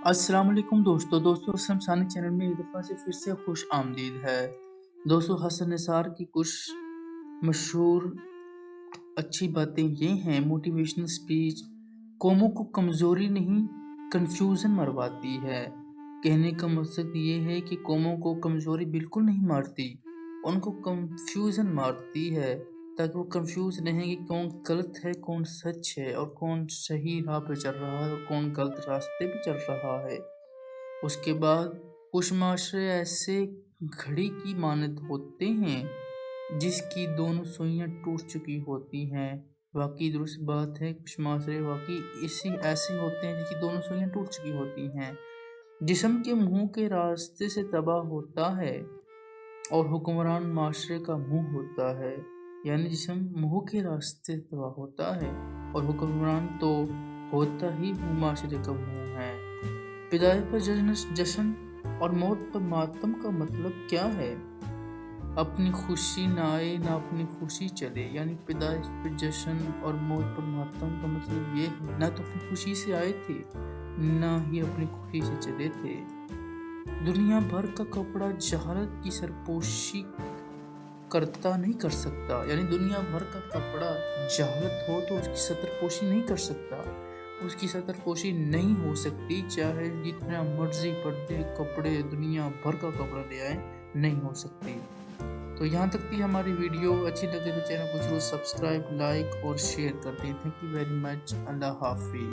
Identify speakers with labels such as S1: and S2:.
S1: السلام علیکم دوستو اسلم ثانی چینل میں ایک دفعہ سے پھر سے خوش آمدید ہے۔ دوستو حسن نثار کی کچھ مشہور اچھی باتیں یہ ہیں۔ موٹیویشنل سپیچ قوموں کو کمزوری نہیں کنفیوژن مرواتی ہے۔ کہنے کا مقصد یہ ہے کہ قوموں کو کمزوری بالکل نہیں مارتی، ان کو کنفیوژن مارتی ہے، تاکہ وہ کنفیوز رہیں کہ کون غلط ہے کون سچ ہے، اور کون صحیح راہ پہ چل رہا ہے اور کون غلط راستے پہ چل رہا ہے۔ اس کے بعد کچھ معاشرے ایسے گھڑی کی مانند ہوتے ہیں جس کی دونوں سوئیاں ٹوٹ چکی ہوتی ہیں۔ واقعی درست بات ہے، کچھ معاشرے واقعی ایسے ہوتے ہیں جس کی دونوں سوئیاں ٹوٹ چکی ہوتی ہیں۔ جسم کے منہ کے راستے سے تباہ ہوتا ہے اور حکمران معاشرے کا منہ ہوتا ہے، یعنی جسم منہ کے راستے سے تباہ ہوتا ہے اور حکمران تو ہوتا ہی معاشرے کا منہ ہے۔ پیدائش پر جشن اور موت پر ماتم کا مطلب کیا ہے؟ اپنی خوشی نہ آئے نہ اپنی خوشی چلے، یعنی پیدائش پر جشن اور موت پر ماتم کا مطلب یہ ہے نہ تو اپنی خوشی سے آئے تھے نہ ہی اپنی خوشی سے چلے تھے۔ دنیا بھر کا کپڑا جہالت کی سرپوشی کرتا نہیں کر سکتا، یعنی دنیا بھر کا کپڑا جہالت ہو تو اس کی سطرپوشی نہیں کر سکتا، اس کی سطرپوشی نہیں ہو سکتی، چاہے جتنا مرضی پردے کپڑے دنیا بھر کا کپڑا لے آئے نہیں ہو سکتی۔ تو یہاں تک تھی ہماری ویڈیو، اچھی لگے تو چینل کو ضرور سبسکرائب، لائک اور شیئر کر دیں۔ تھینک یو ویری مچ، اللہ حافظ۔